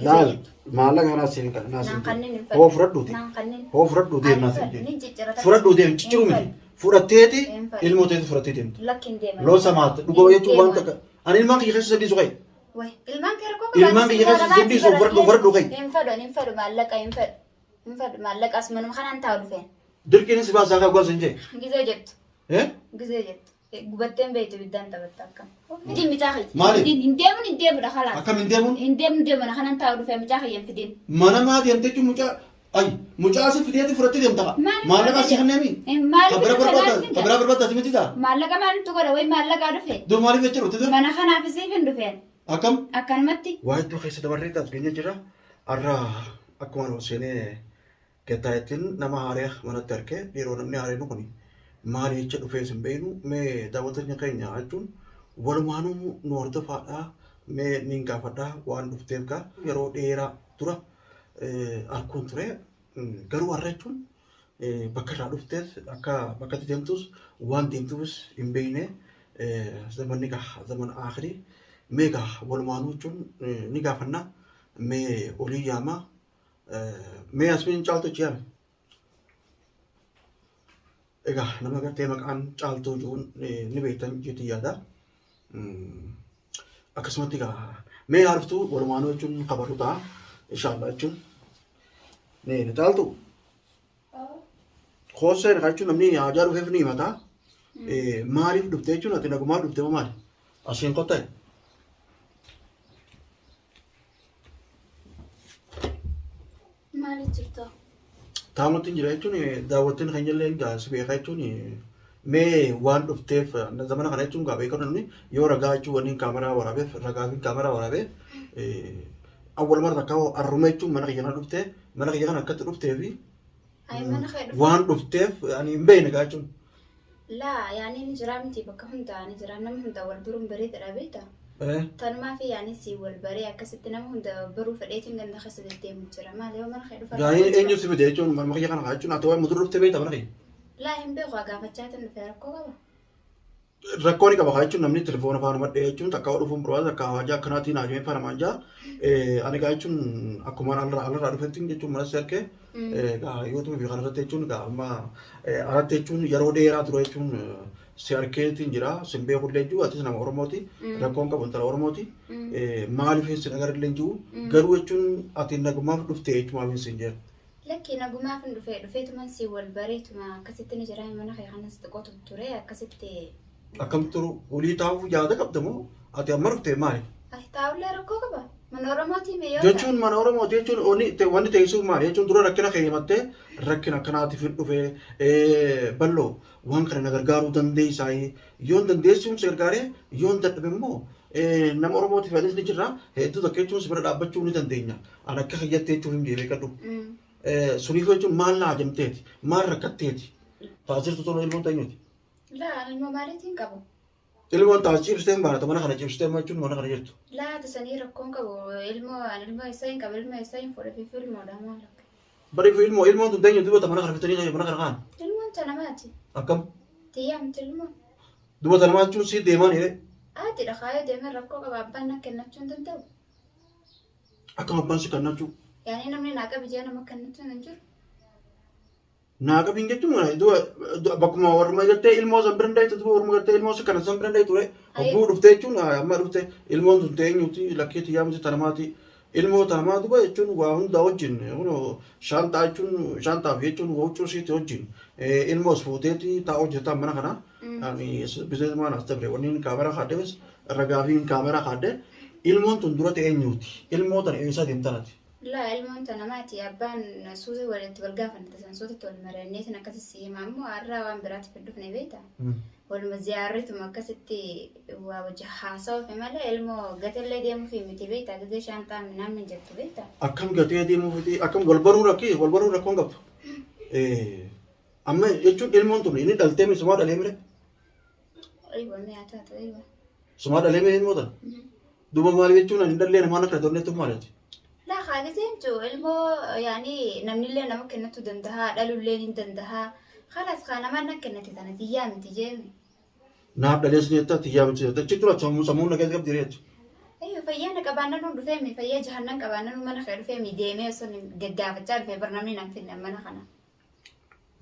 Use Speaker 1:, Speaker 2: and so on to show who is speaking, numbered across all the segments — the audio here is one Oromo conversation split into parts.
Speaker 1: laal maallaqa kanaa siin hoo fudhadhu deem naas fudhadhu deem cicciru miti fudhatteeti ilmoo teeti fudhattee deemtu loo samaatti dhugoo jechuun waan takka ani ilmaan kiyya keessa sadii suqay ilmaan kiyya keessa sadii suq fudhadhu kay
Speaker 2: hin fedhu maallaqa as manuma kanaan taa'u dhufeen
Speaker 1: dirqiinis baasaa kaa gosa hin jee
Speaker 2: gizee jettu gubatteen beektu biddaan taphatta akkam fidin micaa
Speaker 1: maali
Speaker 2: hin deemudha kalaas
Speaker 1: akkam hin deemuun
Speaker 2: hin deemudha kanaan taa'u dhufee micaa kiyyan fidin
Speaker 1: mana maa deemte jechuun mucaa asi fideeti fudhattee deemta maallaqa asii kanneemi kabira barbaadda ati miti ta'a
Speaker 2: maallaqa maalitu godha way maallaqaa dhufe
Speaker 1: dur maaliif jecha dhufte
Speaker 2: mana kanaaf isiif hin dhufeen
Speaker 1: akkam
Speaker 2: akkanumatti
Speaker 1: waa iddoo keessa dabarree taas keenya jira arraa akkuma seenee kettaayettiin nama haaree manatti argee yeroo namni haareen kun maali jecha dhufee sin beeynu mee daawwattoota keenya jechuun walumaanuu nu hordofaadhaa mee niin gaafadhaa waan dhufteef kaa yeroo dheeraa dura arkuun ture garuu har'a jechuun bakka irraa dhuftees akka bakka itti deemtus waan deemtuus hin beeyne zamanni gaa zaman akhirii mee gaa walumaanuu jechuun ni gaafannaa mee olii yaamaa mee asmiin caaltu ciyaame egaa nama gartee maqaan caaltuu jiruun ni beektan jetti yaada akkasumatti egaa mee haarftuu walumaanuu jechuun kabaru ta'a inshaallah jechuun ni caaltu hooseen jechuun namni haajaa dhufeef ni himataa maaliif dhufte jechuun ati nagumaa dhufte moo maali asiin qotta'e
Speaker 2: maali jirta
Speaker 1: taa'umatti jira jechuun daawwattiin kan jallee gaasi beekaa jechuun mee waan dhufteef zamana kana jechuun gaa beekaa namni yoo ragaa jechuun waliin kaameraa waraabeef ragaa fi kaameraa waraabee awwalumaa takka arruma jechuun mana kiyya kana dhuftee mana kiyya kana akkatti dhuftee fi waan dhufteef ani hin beekne gaa jechuun.
Speaker 2: Laa yaani ni jira miti bakka hundaa ni jira nama hundaa wal biruun bareedadha beekta. Tanumaa fi yaani si wal baree akkasitti nama hundaa baruu fedheetiin ganda keessa deddeemu jira maali yoo mana kee dhufa.
Speaker 1: Gaa'in eenyu si fide jechuun mana kiyya kana jechuun ati waan mudur dhuftee beekta mana kiyya.
Speaker 2: Laa hin beeku gaafachaatiin dhufee rakkoo qaba.
Speaker 1: Rakkoo ni qaba jechuun namni telefoona faana madhee jechuun takka dhufuun barbaada takka hawajaa akkanaatiin haajamee faana maanjaa ani gaa jechuun akkuma alarraa dhufetti jechuun mana si harkee yoo tume fi kanarratti jechuun amma alatti jechuun yeroo dheeraa ture jechuun si harkeetiin jira sin beekullee jiru atis nama Oromooti rakkoon qabu intala Oromooti maaliif sin agarrillee jiru garuu jechuun ati nagumaaf dhufte jechuun sin jira.
Speaker 2: Lakki nagumaaf hin dhufeetuma si wal bareetuma akkasitti ni jira mana kee kanas xiqqootu ture akkasitti.
Speaker 1: Akkam turu ulii taa'uuf yaada qabda moo ati amma dhuftee maali?
Speaker 2: Taa'ullee rakkoo qaba. Mana Oromootii mee yoo
Speaker 1: jechuun mana Oromooti jechuun wanni teessisuuf maali jechuun dura rakkina kee himattee rakkina akkanaatiif hin dhufee balloo waan kana na gargaaruu dandeessaa yoo dandeessuun si gargaaree yoo dadhabe immoo nama Oromootiif anis ni jirra hedduu takka jechuun si bira dhaabbachuu ni dandeenya. Ani akka kiyyattee jechuun hin jeebee kadhu. Suniif jechuun maal na ajamteeti maal rakkatteeti taasirtu toluu ilmoon ta'inyooti.
Speaker 2: Laa ilmoo maaliitiin qabu?
Speaker 1: Ilmoon taas cibsteen baanata mana kana cibsteen jechuun mana kana jirtu.
Speaker 2: Laa tasanii rakkoon qabu ilmoo isaa hin qabu ilmoo isaa hin fudhatee fi ilmoodha maal akka.
Speaker 1: Bariif ilmoon tun ta'inyo dubata mana kana fitanii mana kana kaan.
Speaker 2: Ilmoon tanamaati.
Speaker 1: Akkam?
Speaker 2: Tiyyaamti ilmoo.
Speaker 1: Dubata namaa jechuun si deemaan hire.
Speaker 2: Aatidha kaayoo deemee rakkoo qaba abbaan na kennachuu hin danda'u.
Speaker 1: Akkam abbaan si kennachuu?
Speaker 2: Yaani namni naaqa biyyaa nama kennachuu hin jiru.
Speaker 1: Naaqa biin jechuun bakkuma warma jettee ilmoo san bira ndaaytu duba warma jettee ilmoo si kana san bira ndaaytu ture. Hogguu dhufte jechuun amma dhufte ilmoon tun teenyuuti lakkee tiyyaamti tanamaati. Ilmoo tanamaa duba jechuun waa hundaa wajjin shaantaa jechuun shaantaaf jechuun huccuu siiti wajjin ilmoos fuuteeti taa'u hojjetaa mana kana. Bineelmaan as dabre wanni kaameraa kaaddees ragaa fi kaameraa kaadde ilmoon tun dura eenyuuti ilmoo tana eessaa deemtanati.
Speaker 2: Laa ilmoon tanamaati abbaan suuta walitti wal gaafanne sansootatti wal marannee akkasitti himaa immoo har'aa waan biraatti fiddufne beekta. Waluma ziyaarrituma akkasitti waa wajji haasawuuf malee ilmoo gateellee deemuuf miti beekta gatee shaantaa minaan min jettu beekta.
Speaker 1: Akkam gatee deemuuf akkam wal baruu rakkoon qabdu. Amma jechuun ilmoon tun inni dhaltee mi sumaa dhalee mire?
Speaker 2: Wanni haa taatu
Speaker 1: sumaa dhalee mire ilmoo tana? Duuba maali jechuun ani dhallee namaan akka torneetuuf maaliiti?
Speaker 2: Laa kaaliseen jiru ilmoo yaani namnillee nama kennatu danda'a dhalullee ni danda'a. Kalas kaa namaan na kennate tana tiyyaa miti jeemi.
Speaker 1: Naaf dhalees ni jettaa tiyyaa miti jettaa jechuudha sammuu na keessa qabdi jechuudha.
Speaker 2: fayyaa qabaannan nu dhufee mi fayyaa jahannan qabaannan mana kee dhufee mi deemee sun gaggaafachaa dhufee barnamni nan finna mana kana.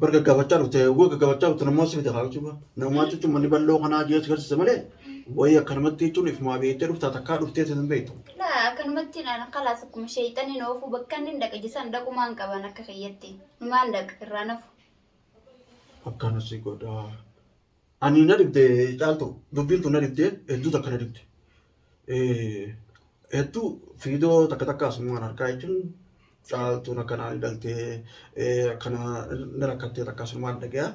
Speaker 1: Bergaggaafachaa dhufte gaggafachaa dhufte namoota sirriitti haa jechuudha. Namoota jechuun manni bal'oo kanaa jireenya agarsiisa malee wayii akkanumatti jechuun ifuma beektee dhuftaa takkaa dhuftee sin beektu.
Speaker 2: Laa akkanumatti naan qalaas akkuma sheeyxanii noofuu bakka inni dhaqa jisaan dhaqumaan qaban akka kiyyatti numaan dhaqa irraa nafu.
Speaker 1: Akkanas godha. Ani na dhibde caaltu dubbiin tun na dhibde hedduu takka na dhibde. Hedduu fiidoo takka takka asumaan harkaa jechuun caaltuun akkanaan hidhaltee akkana na rakkattee takka asumaan dhagaya.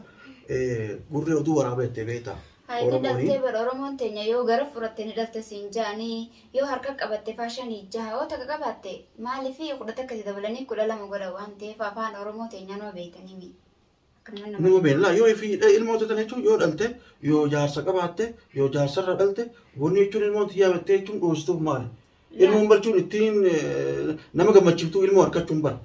Speaker 1: Gurri oduu waraabettee beektaa.
Speaker 2: Hayi daltee bara Oromoon teenya yoo gara furattee ni dalte siin jaanii yoo harka qabatte faashanii jaha yoo takka qabatte maaliif kudhata akkasii dabalanii 12 godha waan ta'eef afaan Oromoo teenya noo beekanii mi.
Speaker 1: Nama beela yoo fi ilmoota tan jechuun yoo dhalte yoo jaarsa qabaatte yoo jaarsarra dhalte wanni jechuun ilmoota yaabattee jechuun dhoosituuf maali? Ilmoon balchuun ittiin nama gammachiiftuu ilmoo harkachuun bara.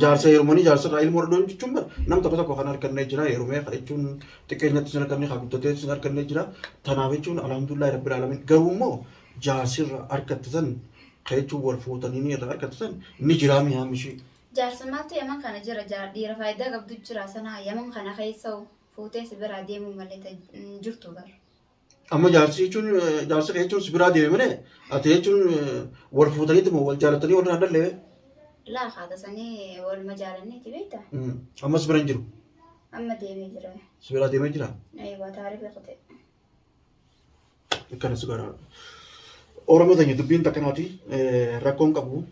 Speaker 1: Jaarsa heerumanii jaarsarraa ilmoo dhaloon jechuun bara. Nam tokko tokko kan harkannee jira heerumee jechuun xiqqeenyatti sin harkannee haa guddatee sin harkannee jira. Tanaaf jechuun alhamdulillah rabbil alamin garuu immoo jaarsirra harkattisan jechuun wal fuutanii irra harkattisan ni jiraa mi'aa mishii.
Speaker 2: Jaarsa maaltu yaman kana jira dhiira faayidaa qabdu jira sana yaman kana keessa fuutee si biraa deemuu malee jirtu bara.
Speaker 1: Amma jaarsi jechuun jaarsa jechuun si biraa deeme malee ati jechuun wal fuutaniitu moo wal jaalatanii wal raadallee.
Speaker 2: Laa haata sanii wal majaalanneeti beektaa.
Speaker 1: Amma si bira hin jiru.
Speaker 2: Amma deemee jira.
Speaker 1: Si biraa deemee jira.
Speaker 2: Waa taarifa qote.
Speaker 1: Akkanas gara Oromoo tanya dubbiin takkanaati rakkoon qabu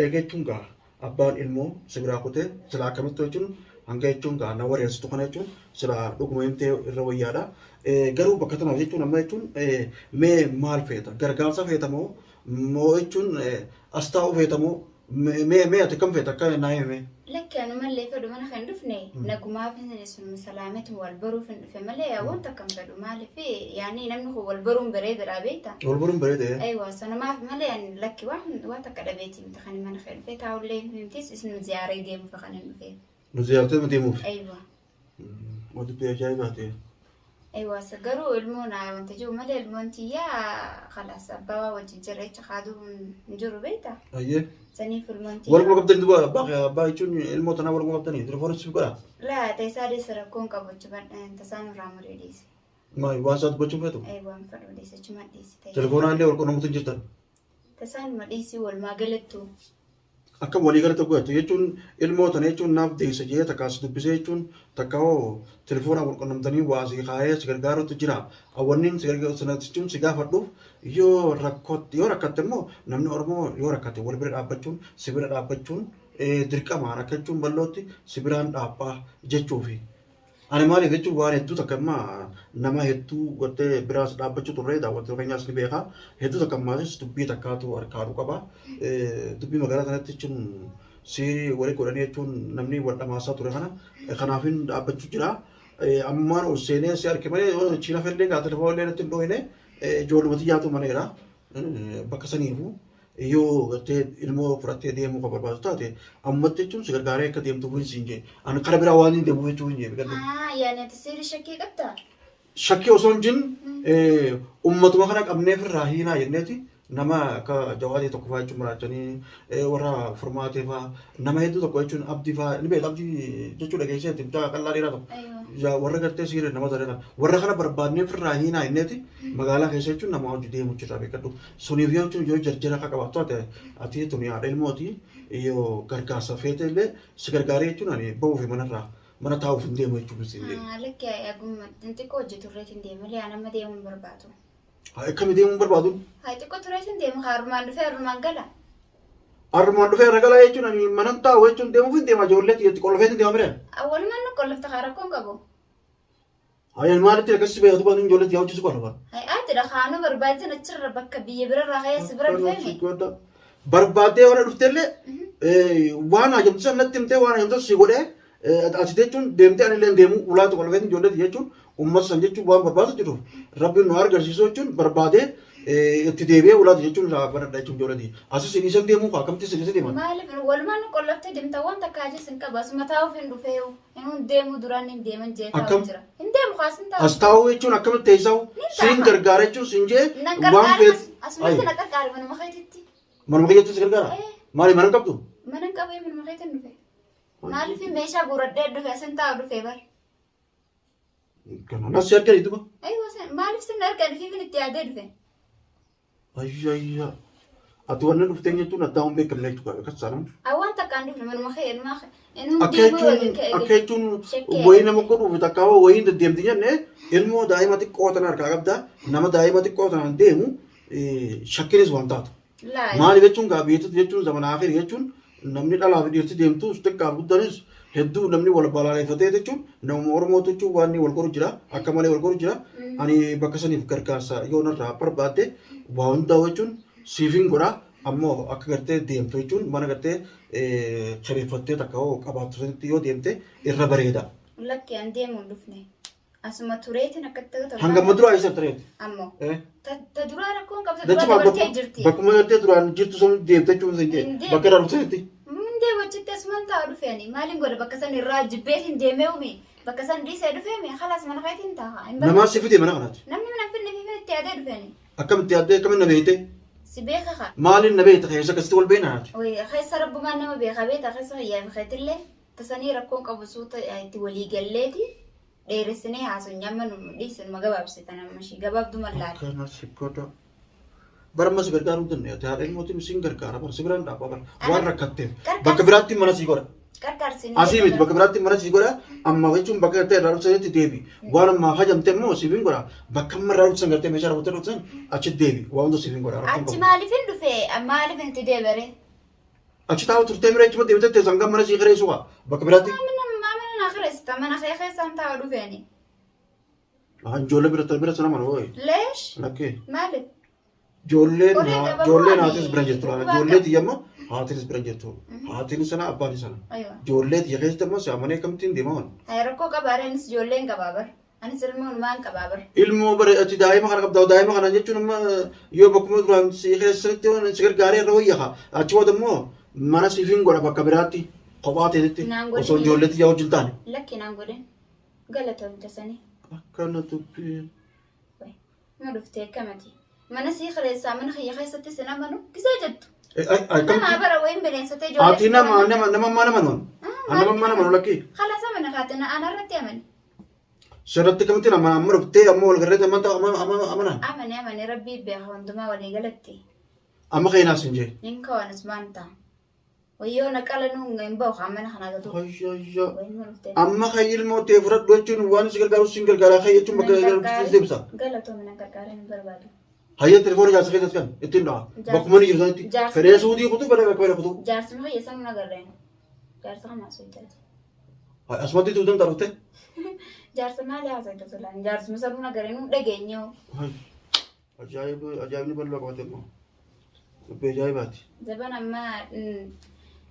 Speaker 1: eegachuun gaa. Abbaan ilmoo si biraa kutee silaa akkamitti jechuun hanga jechuun na wareessitu kana jechuun silaa dhuguma himtee irra wayyaadha. Garuu bakka tanaaf jechuun amma jechuun mee maal feeta? Gargaarsa feeta moo jechuun as taa'u feeta moo mee ati kam feeta akka naa hime?
Speaker 2: Lakki anumallee fedhu mana kan dhufne nagumaaf sun salaametu wal baruuf hin dhufe malee wanta akkam fedhu maaliif yaani namni kun wal baruun bareedaadha beektaa?
Speaker 1: Wal baruun bareeda.
Speaker 2: Aywa sanumaaf malee lakki waan takka dhabeeti miti kan mana kan dhufe taa'ullee himtis isin ziyaaree deemuuf kan hin dhufe.
Speaker 1: Nu ziyaartee deemuuf?
Speaker 2: Aywa.
Speaker 1: Wanti biyya ajaa'iba ta'e.
Speaker 2: Aywa garuu ilmoon wanta jiru malee ilmoon tiyyaa khalaas abbaa wajjin jirreecha haaduu hin jiru beektaa?
Speaker 1: Ayyee.
Speaker 2: Saniif ilmoon tiyyaa.
Speaker 1: Waluma qabdanii duba abbaa jechuun ilmoo tanaa waluma qabdanii telefoona siif godhaa?
Speaker 2: Laa ta'isaa deessa rakkoon qabachu tasaan irraa muree deesse.
Speaker 1: Maali waan isaatu gochuun feetu?
Speaker 2: Waan fedhu deesse chuma deesse ta'e.
Speaker 1: Telefoonaa illee wal quunnamuutu hin jirtan?
Speaker 2: Tasaan madhiisii walumaa galattu.
Speaker 1: Akka walii galatti godhatu jechuun ilmoo tana jechuun naaf deessa jee takkaas dubbisee jechuun takka hoo telefoona wal quunnamtanii waa si kaayee si gargaarutu jira. Awwanniin si gargaaru jechuun si gaafadhuuf yoo rakkatte immoo namni Oromoo yoo rakkatte wal bira dhaabbachuun si bira dhaabbachuun dirqamaan akka jechuun bal'ootti si biraan dhaabbaa jechuufi. Ani maaliif jechuun waan hedduu takka immoo nama hedduu gottee biraas dhaabbachuu turre daawwattoota keenyaas ni beeka. Hedduu takka immaatis dubbii takkaatu harkaadhu qaba. Dubbii magaalaa kanatti jechuun si walii godhanii jechuun namni wal dhamaasaa ture kana kanaafin dhaabbachuu jira. Ammaan ol seenee si harki malee chiina fellee gaa telefoonillee natti hin dhoohine ijoollumatti yaatu maneera. Bakka saniifu yoo gartee ilmoo fudhattee deemuu kan barbaadu taate ammatti jechuun si gargaaree akka deemtu kun siin jee ani karaa biraa waan hin deemu jechuun hin jee.
Speaker 2: Yaani ati seera shakkii qabdaa?
Speaker 1: Shakkii osoo hin jin ummatuma kana qabneef irraa hiinaa jenneeti nama akka jawaatii tokko fa'aa jechuun maraachanii warra furmaatee fa'aa nama hedduu tokko jechuun abdii fa'aa ni beekta abdii jechuun dhageesseetti bitaa qal'aa dheeraa tokko warra gartee siiree nama ta'e warra kana barbaadneef irraa hiinaa jenneeti magaalaa keessa jechuun nama hojii deemu jirraa beekadhu suniif yoo jechuun yoo jarjara akka qabaattu ati tuni haadha ilmooti yoo gargaarsa feete illee si gargaaree jechuun ani bahuufi manarraa mana taa'uuf hin deemu jechuun sin deemu.
Speaker 2: Lakki agumma xixiqqoo hojjetu irratti hin deemu malee anamma deemuun barbaadu.
Speaker 1: Akkami deemuun barbaadu?
Speaker 2: Hayi xiqqoo turreetti hin deemu harmaan dhufee harmaan gala.
Speaker 1: Harmaan dhufee harra gala jechuun ani manan taa'u jechuun deemuuf hin deema ijoollee xiyyatti qollofee hin deema bireen.
Speaker 2: Walumaan nu qollofta haa rakkoon qabu.
Speaker 1: Hayi maalitti akkasii beekatu baatu ijoollee xiyyoo hojjetu qofa.
Speaker 2: Hayi ati dhahaanuu barbaadde achirra bakka biyya birarraa ka'ee si bira dhufee.
Speaker 1: Barbaaddee waan dhuftellee waan ajamsisan natti himtee waan ajamsisan si godhee ati jechuun deemtee anillee deemu ulaatu qollofee ijoollee jechuun uummata san jechuun waan barbaadu jiruuf rabbiin nu agarsiisu jechuun barbaadee itti deebi'ee ulaatu jechuun baradha jechuun ijoolleeti. Asis hin isan deemuu kaa kamti sin isa deeman.
Speaker 2: Maaliif walumaan qollaftee deemta wanta kaajis hin qabu asuma taa'uuf hin dhufee hin deemu duraan hin deeman jee taa'u jira. Hin deemu kaas hin taa'u.
Speaker 1: As taa'uu jechuun akkamitti teessa'u siin gargaara jechuun siin jee waan feet.
Speaker 2: Asumatti na gargaara manuma keetitti.
Speaker 1: Manuma keetitti si gargaara? Maali mana qabdu?
Speaker 2: Mana qabee manuma keetiin dhufe. Maaliif meeshaa guuradhee dhufe asin taa'u dhufe bar.
Speaker 1: Kana nas argani duba.
Speaker 2: Maaliif sin argani fi itti yaadee dhufe.
Speaker 1: Ayya. Ati wannan dhuftee jechuun addaa hin beekamne jechuudha. Akkas saanam.
Speaker 2: Awwaan takkaan dhufne manuma keetiin.
Speaker 1: Akka jechuun wayii nama godhuuf takka wayii deddeemti jenne ilmoo daa'ima xiqqoo tan harkaa qabda nama daa'ima xiqqoo tan deemu shakkinis waan taatu. Maali jechuun gaa beektota jechuun zamana akhiri jechuun namni dhalaa fi dhiirti deemtu xiqqaa guddanis hedduu namni wal balaaleffatee jechuun nama Oromoo jechuun waan wal qoru jira akka malee wal qoru jira ani bakka saniif gargaarsa yoo narraa barbaadde waa hundaa jechuun siifin godha ammoo akka gartee deemtu jechuun mana gartee kireeffattee takka hoo qabaattu sanitti yoo deemte irra bareeda.
Speaker 2: Lakki an deemu dhufne asuma tureetiin akkatti ta'u.
Speaker 1: Hanga maduraa isa tureeti.
Speaker 2: Ammoo ta duraa rakkoon qabda duraa dabartee jirti.
Speaker 1: Bakkuma gartee duraan jirtu sun deemte jechuun sin jee bakka irraa dhufteetti.
Speaker 2: Hundee wachitti asumaan taa'u dhufeeni maaliin godha bakka san irraa jibbee hin deemee umi bakka san dhiisee dhufeemi halaas mana keetiin taa'a.
Speaker 1: Namaa si fide mana kanaati.
Speaker 2: Namni mana finne fi itti yaadee dhufeeni.
Speaker 1: Akkamitti yaaddee akkamitti na beekte?
Speaker 2: Si beeka kaa.
Speaker 1: Maaliin na beekta keessa akkasitti wal beeknaati?
Speaker 2: Keessa rabbumaan nama beeka beekta keessa hiyyaa keetillee tasanii rakkoon qabu suuta itti walii galleeti dheeressinee haasuun nyamma nu dhiisin ma gabaabsitan amma ishii gabaabduu mallaadha.
Speaker 1: Kana si godha. Bara amma si gargaaruu dandeenya. Haadha ilmootiin si gargaara bara si biraan dhaabaa bara waan rakkatteef bakka biraatti mana si godha. Asii miti bakka biraatti mana si godha amma jechuun bakka gartee irraa dhufsanitti deebi. Waan ammaa hajamte immoo siifin godha bakka amma irraa dhufsan gartee meeshaa raawwattee dhufsan achitti deebi waan hunda siifin godha.
Speaker 2: Achi maaliifin dhufe maaliif itti deebere?
Speaker 1: Achi taa'u turtee mira jechuun deemtee teessan kan mana si kireessu bakka biraatti.
Speaker 2: Mana na kireessita mana kee keessaan taa'u dhufeeni.
Speaker 1: Ijoollee bira sana mana hooyi.
Speaker 2: Leesh.
Speaker 1: Lakkee.
Speaker 2: Maaliif?
Speaker 1: Ijoolleen haatis bira jirtu. Ijoollee xiyyaammoo haatinis bira jirtu. Haatiin sana abbaan sana. Ijoollee xiyya keessatti immoo saamanee kamtiin deemaman.
Speaker 2: Rakkoo qabaarenis ijoolleen qabaabar. Anis ilmoon maan qabaabar.
Speaker 1: Ilmoo bara ati daa'ima kana qabda daa'ima kana jechuun amma yoo bakkuma duraan si keessatti si gargaaree irra wayyaa achi booda immoo mana siifin godha bakka biraatti kophaa ta'etti osoo ijoollee xiyyaa wajjin taane.
Speaker 2: Lakki naan godhen galatoomte sanii.
Speaker 1: Akkana tubbee.
Speaker 2: Ma dhuftee akkamati. Mana sii kireessaa mana kiyya keessatti sin amanu gisee jettu. Nama bara wayin bineensotee ijoollee.
Speaker 1: Ati nama mana manuun. Nama mana manu lakkii.
Speaker 2: Khalasa mana kaatina anarratti amani.
Speaker 1: Sirratti kamitti amma dhuftee amma wal garreetti amanaan.
Speaker 2: Amani rabbii beeka hundumaa walii galatti.
Speaker 1: Amma keenaas hin jee.
Speaker 2: Hin kawanis maan ta'a. Wayyoo naqala nuun hin bahu amana kana gatu.
Speaker 1: Amma kan ilmoo ta'e fudhadhu jechuun waan si gargaaru si gargaaraa kan jechuun bakka deebisa.
Speaker 2: Galatoomina na gargaara hin barbaadu.
Speaker 1: Hayya telefoona jaarsa keessatti kan ittiin dha'a. Bakkuma ni jirtanitti. Fedhee suutii kutuu fedhee bakka fedhee kutuu.
Speaker 2: Jaarsi ma fayyasa na garreen. Jaarsa kana soitaati.
Speaker 1: Asumatti tuutan taphate.
Speaker 2: Jaarsa maali haasa'e solaan jaarsi misaruu na garreen dhageenyoo.
Speaker 1: Ajaa'ibni bal'aa qabate immoo. Dubbee ajaa'ibaati.
Speaker 2: Zaban ammaa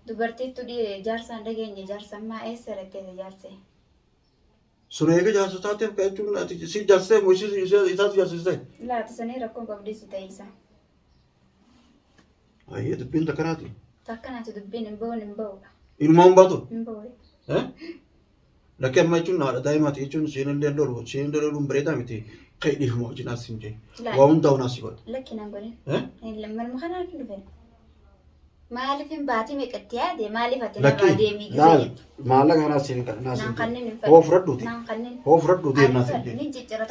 Speaker 2: dubartiitu jaarsaan dhageenye jaarsa ammaa eessa rakkate jaarse.
Speaker 1: Sun eega jaarsa taateef kan jechuun si jaarsee moo isaatu jaarsisee?
Speaker 2: Laata sanii rakkoon qabdiisu ta'e isa.
Speaker 1: Ayyee dubbiin takkanaati.
Speaker 2: Takkanaati dubbiin hin bahu.
Speaker 1: Ilmaa hin baatu?
Speaker 2: Hin bahu.
Speaker 1: Lakkee amma jechuun haadha daa'imaati jechuun seenillee lolu seenillee loluun bareedaa miti. Kai dhiifuma wajjin as hin jee. Waa hundaa hunaas godha.
Speaker 2: Lakki naan godhin. Manuma kanaa hin dhufe. Maaliif hin baatii meeqatti yaade maaliif ati narraa deemii gisee jettu.
Speaker 1: Maallaqa kanaas hin naas hin
Speaker 2: kanneen hin
Speaker 1: hoo fudhadhuuti. Hoo fudhadhuu deem naas hin deem.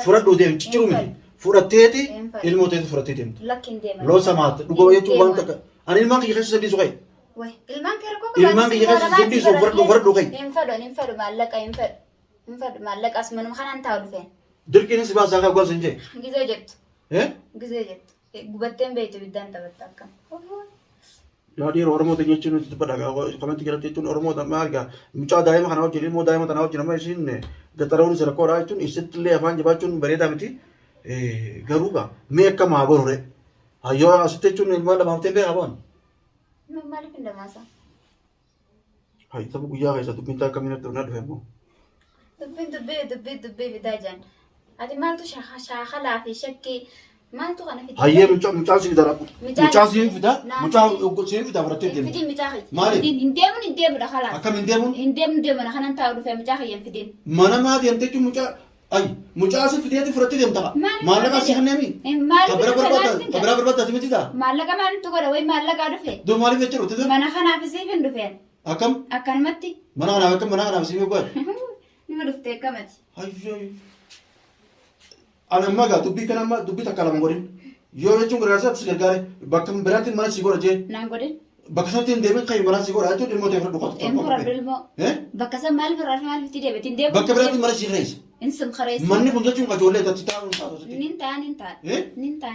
Speaker 1: Fudhadhuu deem cicciru miti. Fudhatteeti ilmoo ta'etu fudhattee deemtu.
Speaker 2: Lakki hin deeman.
Speaker 1: Loo samaatti dhugoo jechuun waan takka. Ani ilmaan kiyya keessa sadii suqee.
Speaker 2: Ilmaan kee rakkoo qabaatu.
Speaker 1: Ilmaan kiyya keessa sadii suqee fudhadhu kai.
Speaker 2: Hin fedhu maallaqa hin fedhu. Hin fedhu maallaqa as manuma kanaan taa'u dhufeen.
Speaker 1: Dirqiinis baasaa kan gosa hin jee.
Speaker 2: Gisee jettu. Gisee jettu. Gubatteen beektu biddaan taphatta akkam.
Speaker 1: Yaadii Oromoo ta'e jechuun itti badhagaa kamatti jalatti jechuun Oromoo ta'e argaa mucaa daa'ima kana wajjin ilmoo daa'ima tanaa wajjin amma isiin gaxaraawwan isa rakkoodhaa jechuun isitti illee afaan jabaachuun bareedaa miti garuu gaa mee akka maa gorore hayyoo asitti jechuun ilmaan lamaaf ta'e beekaa ba'an.
Speaker 2: Maaliif hin damaasa?
Speaker 1: Hayyi tapha guyyaa keessa dubbiin ta'a akkamiin itti dhufe immoo.
Speaker 2: Dubbiin fidaa jiran. Ati maaltu shaakalaa fi shakkii Maaltu kana fide?
Speaker 1: Hayyee mucaa si fida rabu. Mucaa si fida. Mucaa si fida fudhattee deemu.
Speaker 2: Fidin mucaa kee.
Speaker 1: Maali?
Speaker 2: Hin deemudha khalaas.
Speaker 1: Akkam hin deemuun?
Speaker 2: Hin deemudha kanan taa'u dhufee mucaa kee hin fidin.
Speaker 1: Mana maa deemtee jechuun mucaa si fideeti fudhattee deemta. Maallaqa si hanneemi. Kabira barbaadda miti ta'a.
Speaker 2: Maallaqa maalitti godha wayi maallaqa dhufe?
Speaker 1: Doo maaliif jechuudha?
Speaker 2: Mana kanaaf siif hin dhufeen.
Speaker 1: Akkam?
Speaker 2: Akkanumatti.
Speaker 1: Mana kanaaf siif godha.
Speaker 2: Nima dhuftee akkamati.
Speaker 1: Hayyee. Ani amma gaa dubbii takka lama godhin. Yoo jechuun gargaarsa si gargaare bakka biraatti mana si godha jee.
Speaker 2: Naan godhin.
Speaker 1: Bakka sanatti hin deemin kan mana si godha jechuun dhimmoota irra dhukkatu.
Speaker 2: Hin fudhadhu ilmoo. Bakka san maal maalitti deebite hin deemu.
Speaker 1: Bakka biraatti mana si reessa.
Speaker 2: Hin simkareessa.
Speaker 1: Manni kun jechuun ijoollee itti taa'uun taatu.
Speaker 2: Nin ta'a.